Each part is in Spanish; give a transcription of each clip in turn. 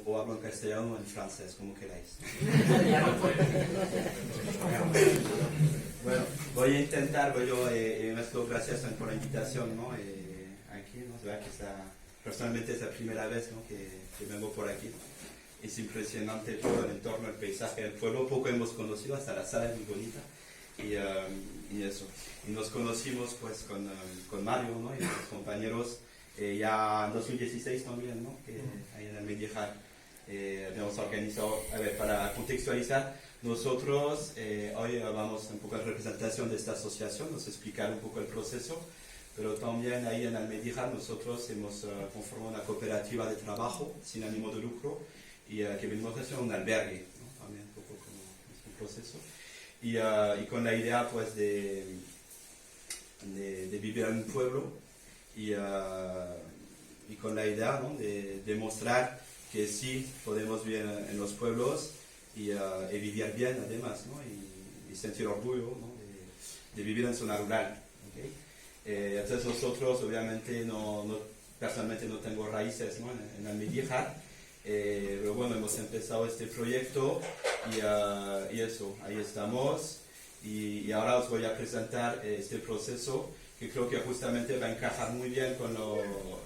o hablo en castellano o en francés, como queráis. Bueno, voy a intentar, muchas gracias por la invitación, ¿no? Aquí, ¿no? Es verdad que personalmente es la primera vez, ¿no? que vengo por aquí. Es impresionante todo el entorno, el paisaje del pueblo, poco hemos conocido, hasta la sala es muy bonita. Y eso. Y nos conocimos pues con Mario, ¿no? Y los compañeros ya en 2016 también, ¿no? Que ahí en el Mediejar habíamos organizado, a ver, para contextualizar, nosotros hoy vamos un poco en representación de esta asociación, nos explicar un poco el proceso, pero también ahí en el Mediejar nosotros hemos conformado una cooperativa de trabajo sin ánimo de lucro y que venimos a hacer un albergue, ¿no? También un poco como un proceso. Y con la idea pues de vivir en un pueblo y con la idea, ¿no? de demostrar que sí podemos vivir en los pueblos y vivir bien además, ¿no? y sentir orgullo, ¿no? de vivir en zona rural. ¿Okay? Entonces nosotros obviamente personalmente no tengo raíces, ¿no? en Almedíjar. Pero bueno, hemos empezado este proyecto y eso, ahí estamos y ahora os voy a presentar este proceso que creo que justamente va a encajar muy bien con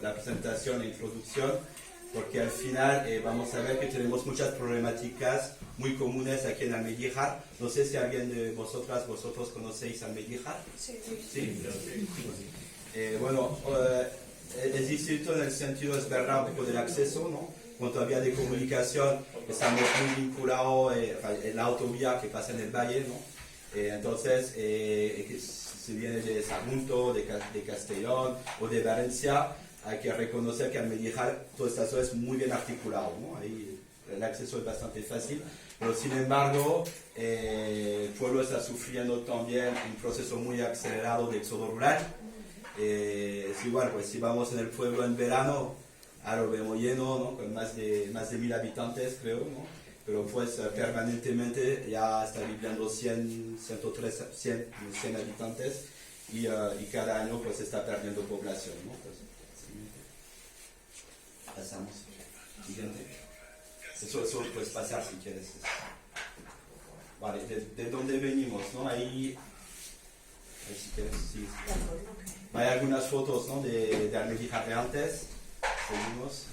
la presentación e introducción, porque al final vamos a ver que tenemos muchas problemáticas muy comunes aquí en Almedíjar. No sé si alguien de vosotros conocéis Almedíjar. Sí. ¿Sí? Bueno, es distinto en el sentido, es verdad, un poco del acceso, ¿no? Cuanto a vía de comunicación, estamos muy vinculados en la autovía que pasa en el valle, ¿no? Entonces, si viene de Sagunto, de Castellón o de Valencia, hay que reconocer que al Almedíjar todo esto es muy bien articulado, ¿no? Ahí el acceso es bastante fácil, pero sin embargo, el pueblo está sufriendo también un proceso muy acelerado de éxodo rural. Es igual, pues si vamos en el pueblo en verano, ahora lo vemos lleno, ¿no? Con más de 1000 habitantes, creo, ¿no? Pero pues permanentemente ya está viviendo 100 habitantes y cada año pues está perdiendo población, ¿no? Pues, pasamos. Siguiente. Eso puedes pasar si quieres. Vale, de dónde venimos, ¿no? Ahí si quieres, sí. Hay algunas fotos, ¿no? de Almedíjar de antes. Seguimos,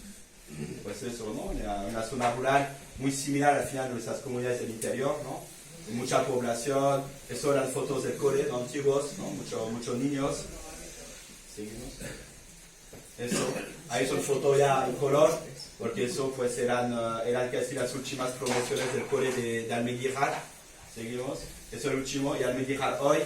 pues eso, ¿no? Una zona rural muy similar al final de nuestras comunidades del interior, ¿no? Mucha población, eso eran fotos del cole, ¿no? Antiguos, ¿no? Muchos niños. Seguimos. Eso, ahí son fotos ya en color, porque eso pues eran casi las últimas promociones del cole de Almedíjar. Seguimos, eso es el último, y Almedíjar hoy,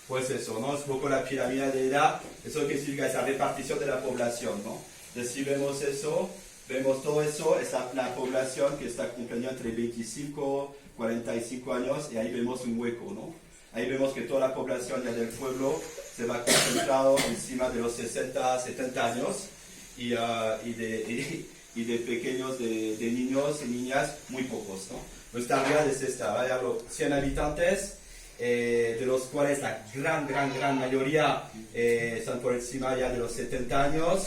pues eso, ¿no? Es un poco la pirámide de edad, eso que significa esa repartición de la población, ¿no? Entonces, si vemos eso, vemos todo eso, la población que está cumpliendo entre 25 y 45 años, y ahí vemos un hueco, ¿no? Ahí vemos que toda la población ya del pueblo se va concentrado encima de los 60, 70 años, y de pequeños, de niños y niñas, muy pocos, ¿no? Nuestra realidad es esta, ¿vale? 100 habitantes, de los cuales la gran mayoría están por encima ya de los 70 años,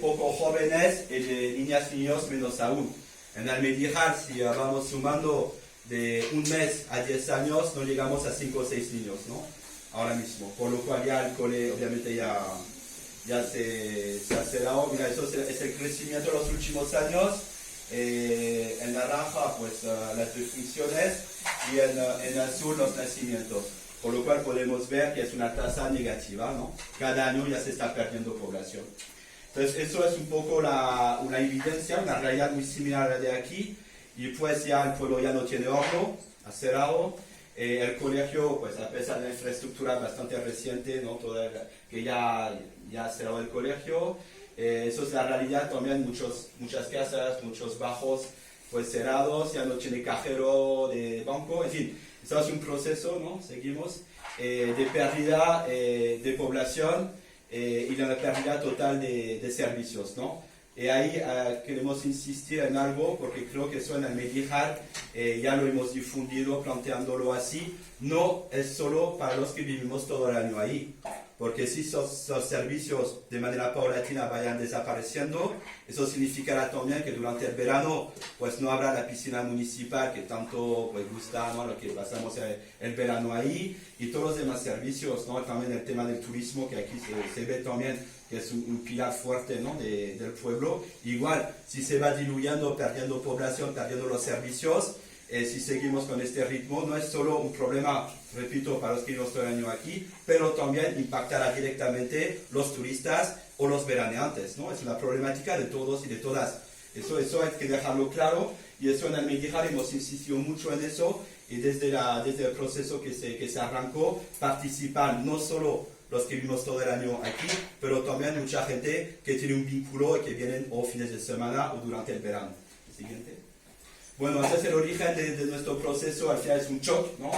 poco jóvenes y de niñas y niños menos aún. En Almedíjar, si vamos sumando de un mes a 10 años, no llegamos a 5 o 6 niños, ¿no? Ahora mismo, por lo cual ya el cole obviamente ya se ha acelerado. Mira, eso es el crecimiento de los últimos años. En naranja pues las defunciones y en azul los nacimientos, por lo cual podemos ver que es una tasa negativa, ¿no? Cada año ya se está perdiendo población. Entonces eso es un poco una evidencia, una realidad muy similar a la de aquí, y pues ya el pueblo ya no tiene horno, ha cerrado, el colegio pues a pesar de la infraestructura bastante reciente, ¿no? Que ya ha cerrado el colegio. Eso es la realidad también, muchas casas, muchos bajos pues cerrados, ya no tiene cajero de banco, en fin, estamos en un proceso, ¿no? Seguimos, de pérdida de población y de una pérdida total de servicios, ¿no? Y ahí queremos insistir en algo, porque creo que eso en Almedíjar ya lo hemos difundido planteándolo así, no es solo para los que vivimos todo el año ahí. porque si esos servicios de manera paulatina vayan desapareciendo, eso significará también que durante el verano pues no habrá la piscina municipal que tanto pues gusta, ¿no? Lo que pasamos el verano ahí, y todos los demás servicios, ¿no? También el tema del turismo, que aquí se ve también que es un pilar fuerte, ¿no? Del pueblo. Igual, si se va diluyendo, perdiendo población, perdiendo los servicios, si seguimos con este ritmo, no es solo un problema, repito, para los que no estoy año aquí, pero también impactará directamente los turistas o los veraneantes, ¿no? Es una problemática de todos y de todas. Eso hay que dejarlo claro, y eso en Almedíjar hemos insistido mucho en eso, y desde el proceso que se arrancó, participan no solo los que vivimos todo el año aquí, pero también mucha gente que tiene un vínculo y que vienen o fines de semana o durante el verano. Siguiente. Bueno, ese es el origen de nuestro proceso. Al final es un shock, ¿no?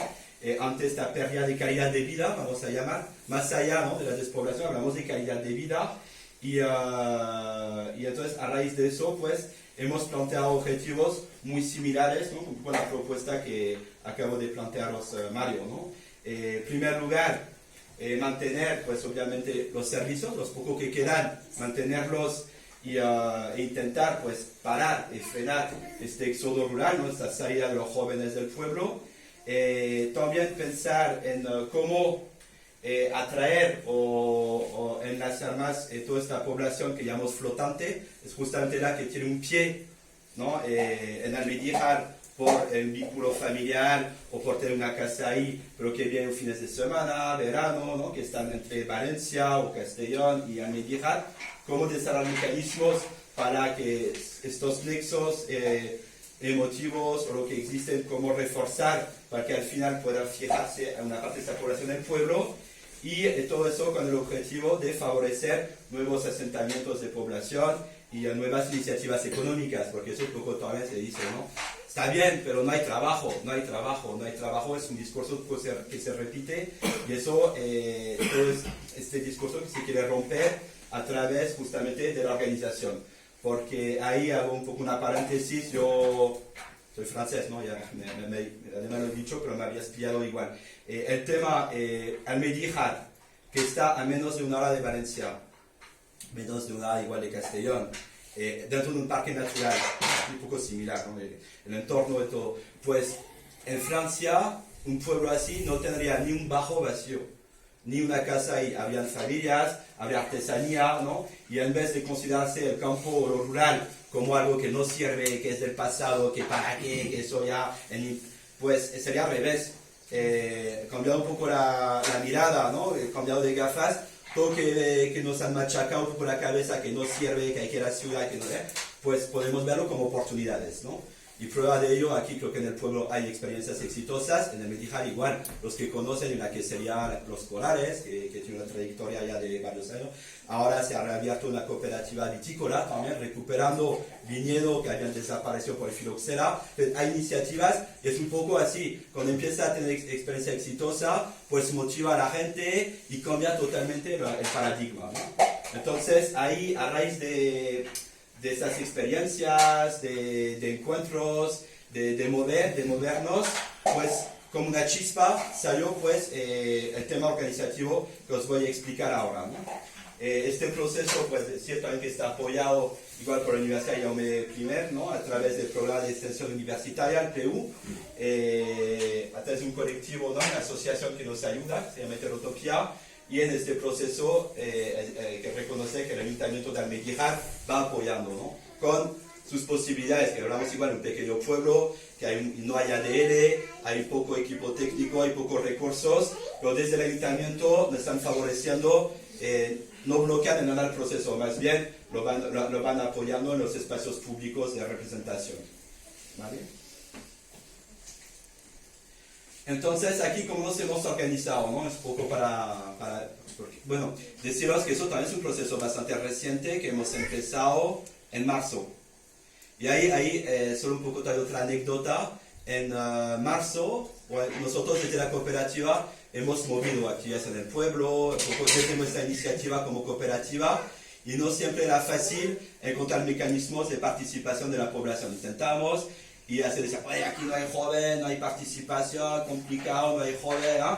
Ante esta pérdida de calidad de vida, vamos a llamar, más allá, ¿no?, de la despoblación, hablamos de calidad de vida, y entonces a raíz de eso, pues, hemos planteado objetivos muy similares, ¿no?, con la propuesta que acabo de plantearos, Mario, ¿no? En primer lugar, mantener, pues, obviamente, los servicios, los pocos que quedan, mantenerlos, e intentar, pues, parar y frenar este éxodo rural, ¿no?, esta salida de los jóvenes del pueblo. También pensar en cómo atraer o enlazar más toda esta población que llamamos flotante, es justamente la que tiene un pie, ¿no?, en Almedíjar por el vínculo familiar o por tener una casa ahí, pero que vienen fines de semana, verano, ¿no?, que están entre Valencia o Castellón y Almedíjar. Cómo desarrollar mecanismos para que estos nexos emotivos o lo que existen, cómo reforzar para que al final pueda fijarse a una parte de esta población del pueblo, y todo eso con el objetivo de favorecer nuevos asentamientos de población y nuevas iniciativas económicas, porque eso poco también se dice, ¿no? Está bien, pero no hay trabajo, es un discurso que se repite, y eso, todo este discurso que se quiere romper a través justamente de la organización. Porque ahí hago un poco una paréntesis, yo soy francés, ¿no? Ya además lo he dicho, pero me había espiado igual. El tema Almedíjar, que está a menos de una hora de Valencia, menos de una hora igual de Castellón, dentro de un parque natural, un poco similar, ¿no?, el entorno de todo. Pues en Francia, un pueblo así no tendría ni un bajo vacío, ni una casa ahí. Habrían familias, habría artesanía, ¿no? Y en vez de considerarse el campo o lo rural como algo que no sirve, que es del pasado, que para qué, que eso ya, pues sería al revés. Cambiado un poco la mirada, ¿no? Cambiado de gafas, todo que nos han machacado un poco la cabeza, que no sirve, que hay que ir a la ciudad, que no, pues podemos verlo como oportunidades, ¿no? Y prueba de ello, aquí creo que en el pueblo hay experiencias exitosas, en el Almedíjar igual, los que conocen la que serían los Corales, que tiene una trayectoria ya de varios años. Ahora se ha reabierto una cooperativa vitícola, también recuperando viñedo que habían desaparecido por el filoxera. Hay iniciativas, es un poco así, cuando empieza a tener experiencia exitosa, pues motiva a la gente y cambia totalmente el paradigma, ¿no? Entonces ahí, a raíz de estas experiencias, de encuentros, de movernos, pues como una chispa salió pues el tema organizativo que os voy a explicar ahora, ¿no? Este proceso pues ciertamente está apoyado igual por la Universidad Jaume I, ¿no?, a través del programa de extensión universitaria, el PU, a través de un colectivo, ¿no?, una asociación que nos ayuda, se llama Heterotopía. Y en este proceso que reconoce que el Ayuntamiento de Almedíjar va apoyando, ¿no?, con sus posibilidades, que hablamos igual de un pequeño pueblo, que no hay ADL, hay poco equipo técnico, hay pocos recursos, pero desde el Ayuntamiento nos están favoreciendo, no bloquean en nada el proceso, más bien lo van apoyando en los espacios públicos de representación, ¿vale? Entonces, aquí cómo nos hemos organizado, ¿no? Es un poco bueno, deciros que eso también es un proceso bastante reciente que hemos empezado en marzo. Y ahí solo un poco de otra anécdota. En marzo, nosotros desde la cooperativa hemos movido actividades en el pueblo, un poco desde nuestra iniciativa como cooperativa, y no siempre era fácil encontrar mecanismos de participación de la población. Intentamos, y ya se decía, oye, aquí no hay participación, complicado, no hay joven, ¿eh?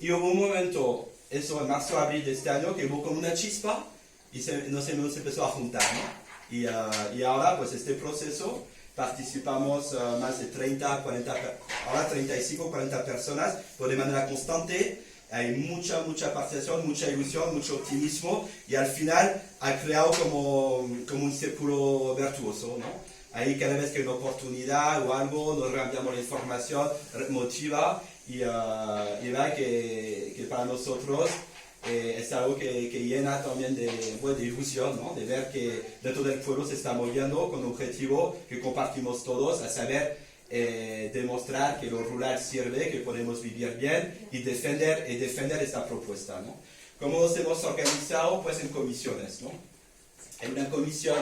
Y hubo un momento eso en marzo, abril de este año, que hubo como una chispa y nos empezó a juntar, ¿no? Y ahora, pues este proceso, participamos más de 30, 40, ahora 35, 40 personas, pero de manera constante. Hay mucha participación, mucha ilusión, mucho optimismo y al final ha creado como un círculo virtuoso, ¿no? Ahí cada vez que hay una oportunidad o algo, nos reenviamos la información, motiva y va que para nosotros es algo que llena también de ilusión, ¿no? De ver que dentro del pueblo se está moviendo con un objetivo que compartimos todos, a saber demostrar que lo rural sirve, que podemos vivir bien y defender esta propuesta, ¿no? ¿Cómo nos hemos organizado? Pues en comisiones, ¿no? Hay una comisión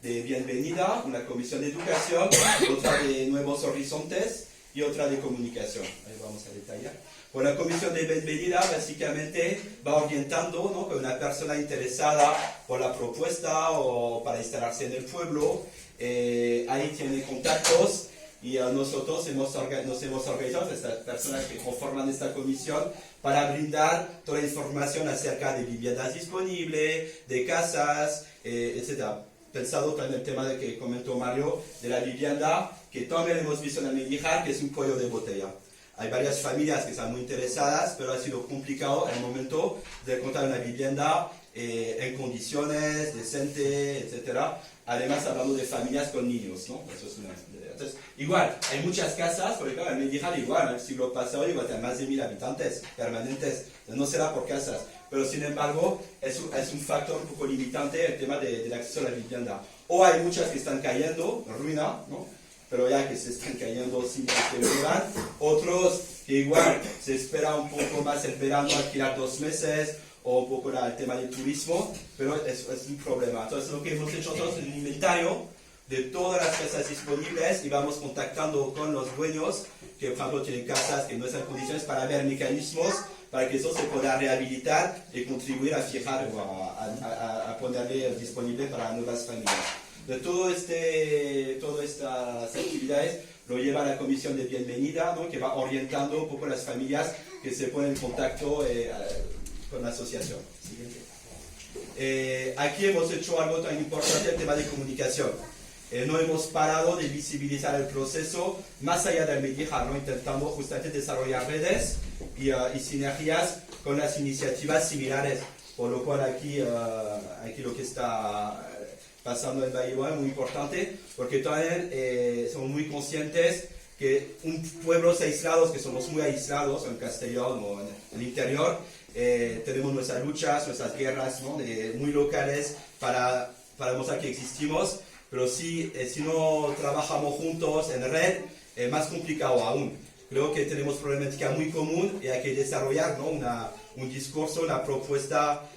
de bienvenida, una comisión de educación, otra de nuevos horizontes y otra de comunicación. Ahí vamos a detallar. Pues la comisión de bienvenida básicamente va orientando, ¿no? Que una persona interesada por la propuesta o para instalarse en el pueblo, ahí tiene contactos. Y nosotros nos hemos organizado, estas personas que conforman esta comisión, para brindar toda la información acerca de viviendas disponibles, de casas, etc. Pensado también el tema de que comentó Mario, de la vivienda, que también hemos visto en Almedíjar, que es un cuello de botella. Hay varias familias que están muy interesadas, pero ha sido complicado en el momento de encontrar una vivienda en condiciones, decente, etc. Además, hablando de familias con niños, ¿no? Eso es entonces, igual, hay muchas casas, por ejemplo, en Almedíjar igual, en el siglo pasado igual hay más de 1000 habitantes permanentes, no será por casas, pero sin embargo es un factor un poco limitante el tema del acceso a la vivienda. O hay muchas que están cayendo, ruina, ¿no? Pero ya que se están cayendo sin que duran, otros que igual se espera un poco más el verano, alquilar 2 meses, o un poco el tema del turismo, pero es un problema. Entonces lo que hemos hecho nosotros es un inventario de todas las casas disponibles y vamos contactando con los dueños que por ejemplo tienen casas que no están en condiciones para ver mecanismos para que eso se pueda rehabilitar y contribuir a fijar o a ponerle disponible para nuevas familias. De todas estas actividades lo lleva la comisión de bienvenida, ¿no? Que va orientando un poco las familias que se ponen en contacto con la asociación. Aquí hemos hecho algo tan importante, el tema de comunicación. No hemos parado de visibilizar el proceso más allá del Almedíjar, ¿no? Intentando justamente desarrollar redes y sinergias con las iniciativas similares, por lo cual aquí lo que está pasando en Bayoa es muy importante, porque también somos muy conscientes que un pueblos aislados, que somos muy aislados en Castellón o en el interior, tenemos nuestras luchas, nuestras guerras, ¿no? Muy locales para demostrar que existimos. Pero si no trabajamos juntos en red, es más complicado aún. Creo que tenemos problemática muy común y hay que desarrollar, ¿no? un discurso, una propuesta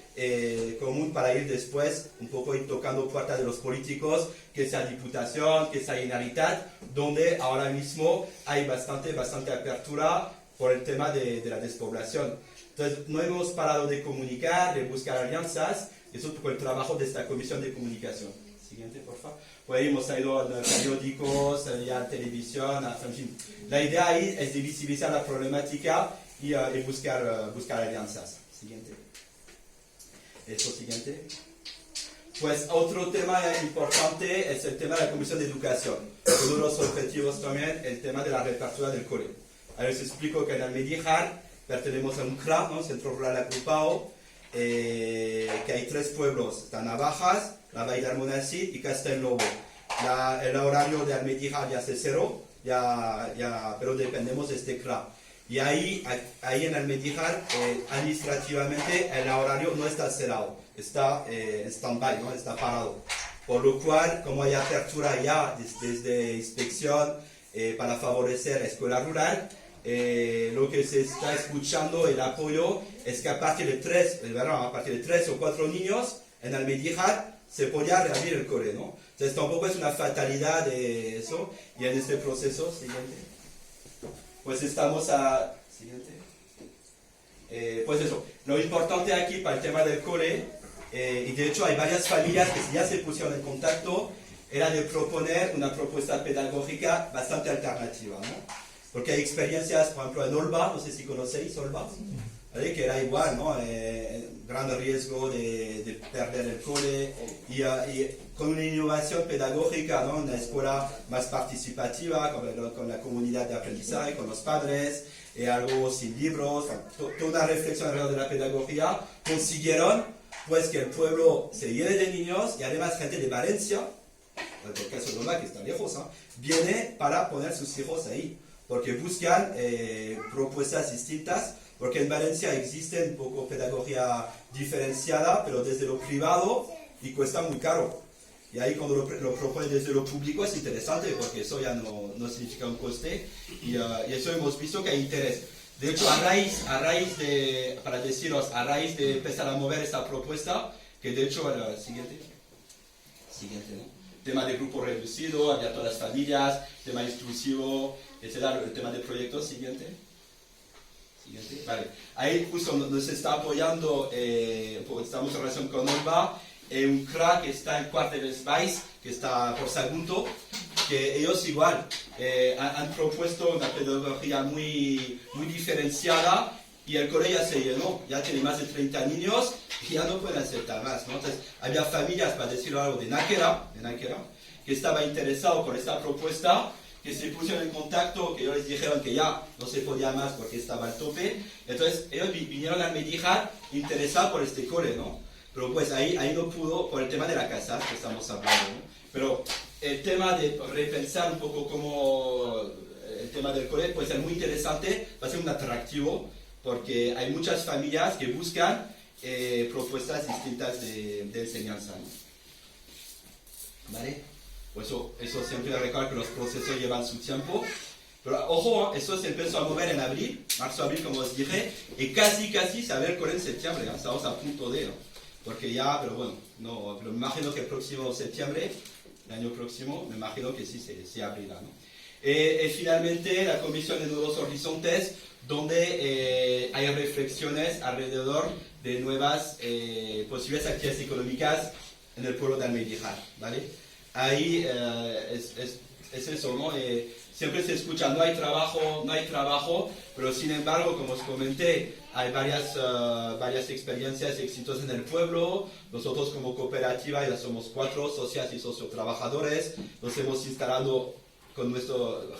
común para ir después un poco ir tocando puertas de los políticos, que sea Diputación, que sea Generalitat, donde ahora mismo hay bastante apertura por el tema de la despoblación. Entonces, no hemos parado de comunicar, de buscar alianzas, eso es un poco el trabajo de esta comisión de comunicación. Siguiente, por favor. Pues hemos ido a periódicos, a televisión, en fin. La idea ahí es de visibilizar la problemática y buscar alianzas. Siguiente. Eso, siguiente. Pues otro tema importante es el tema de la Comisión de Educación. Uno de los objetivos también el tema de la reapertura del cole. A ver, os explico que en Almedíjar pertenecemos a un CRA, ¿no? Centro Rural Agrupado, que hay 3 pueblos, está Navajas, la Vall d'Almonacid y Castelllobo. El horario de Almedíjar ya se cerró, pero dependemos de este CRA. Y ahí en Almedíjar, administrativamente, el horario no está cerrado, está en stand-by, ¿no? Está parado. Por lo cual, como hay apertura ya desde inspección para favorecer la escuela rural, lo que se está escuchando, el apoyo, es que a partir de 3 o 4 niños en Almedíjar se podía reabrir el cole, ¿no? Entonces tampoco es una fatalidad de eso, y en este proceso, siguiente, pues estamos siguiente, pues eso, lo importante aquí para el tema del cole, y de hecho hay varias familias que ya se pusieron en contacto, era de proponer una propuesta pedagógica bastante alternativa, ¿no? Porque hay experiencias, por ejemplo, en Olba, no sé si conocéis Olba, ¿vale? Que era igual, ¿no? Gran riesgo de perder el cole y con una innovación pedagógica, ¿no? Una escuela más participativa, con la comunidad de aprendizaje, con los padres, algo sin libros, toda una reflexión alrededor de la pedagogía, consiguieron pues que el pueblo se llene de niños y además gente de Valencia, el caso de Loma, que está lejos, ¿no? Viene para poner sus hijos ahí, porque buscan propuestas distintas, porque en Valencia existe un poco pedagogía diferenciada, pero desde lo privado y cuesta muy caro. Y ahí cuando lo propone desde lo público es interesante, porque eso ya no significa un coste, y eso hemos visto que hay interés. De hecho, a raíz de, para deciros, a raíz de empezar a mover esta propuesta, que de hecho, el siguiente, ¿no? Tema de grupo reducido, abierto a las familias, tema exclusivo, etc. El tema de proyectos, siguiente. Vale. Ahí justo nos está apoyando, estamos en relación con Olva, un crack que está en Cuart de Valls, que está por Sagunto, que ellos igual han propuesto una pedagogía muy diferenciada y el cole ya se llenó, ya tiene más de 30 niños y ya no pueden aceptar más, ¿no? Entonces había familias, para decirlo algo, de Náquera, que estaba interesado por esta propuesta, que se pusieron en contacto, que ellos les dijeron que ya no se podía más porque estaba al tope. Entonces ellos vinieron a Medíjar interesados por este cole, ¿no? Pero pues ahí no pudo por el tema de la casa que estamos hablando, ¿no? Pero el tema de repensar un poco como el tema del cole puede ser muy interesante, va a ser un atractivo, porque hay muchas familias que buscan propuestas distintas de enseñanza, ¿no? ¿Vale? Pues eso siempre recuerdo que los procesos llevan su tiempo. Pero ojo, eso se empezó a mover en abril, marzo-abril, como os dije, y casi se abre el cole en septiembre, ¿no? Estamos a punto de, ¿no? Porque ya, pero bueno, pero me imagino que el próximo septiembre, el año próximo, me imagino que sí se abrirá, ¿no? Y finalmente la Comisión de Nuevos Horizontes, donde hay reflexiones alrededor de nuevas posibles actividades económicas en el pueblo de Almedíjar, ¿vale? Ahí es eso, ¿no? Siempre se escucha, no hay trabajo, pero sin embargo, como os comenté, hay varias experiencias exitosas en el pueblo. Nosotros como cooperativa ya somos 4 socias y sociotrabajadores, nos hemos instalado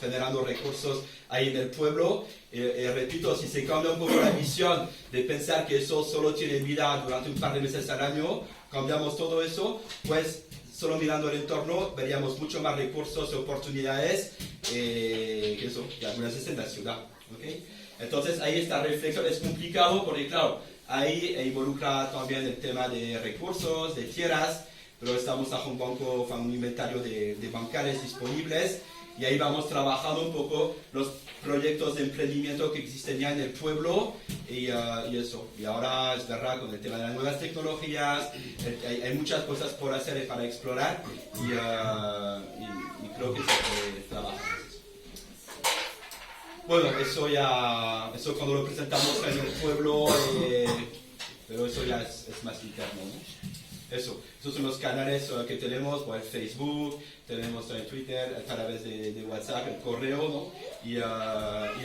generando recursos ahí en el pueblo. Repito, si se cambia un poco la visión de pensar que eso solo tiene vida durante un par de meses al año, cambiamos todo eso, pues solo mirando el entorno veríamos mucho más recursos y oportunidades que eso, que algunas veces en la ciudad, ¿okay? Entonces ahí esta reflexión es complicado porque claro, ahí involucra también el tema de recursos, de tierras, pero estamos bajo un inventario de bancales disponibles y ahí vamos trabajando un poco los proyectos de emprendimiento que existen ya en el pueblo y eso. Y ahora es verdad, con el tema de las nuevas tecnologías, hay muchas cosas por hacer y para explorar y creo que se puede trabajar. Bueno, eso cuando lo presentamos en el pueblo, pero eso ya es más interno, ¿no? Esos son los canales que tenemos, por el Facebook, tenemos en Twitter, a través de WhatsApp, el correo, ¿no? Y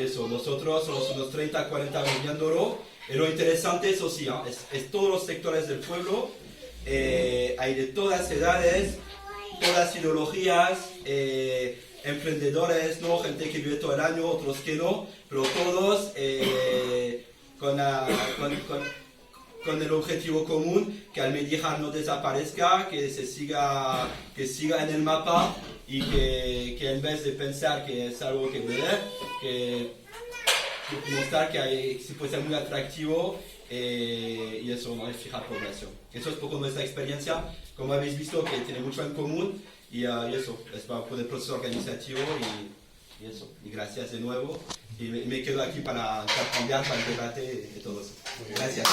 eso, nosotros somos unos 30, 40 moviéndolo. Y lo interesante, eso sí, es todos los sectores del pueblo, hay de todas edades, todas ideologías, emprendedores, ¿no? Gente que vive todo el año, otros que no, pero todos con el objetivo común, que Almedíjar no desaparezca, que siga en el mapa y que en vez de pensar que es algo que ver, que mostrar que se puede ser muy atractivo y eso, ¿no? Es fijar población. Eso es poco nuestra experiencia, como habéis visto, que tiene mucho en común y eso, es para el proceso organizativo y eso. Y gracias de nuevo. Y me quedo aquí para cambiar, para el debate y todo eso. Gracias.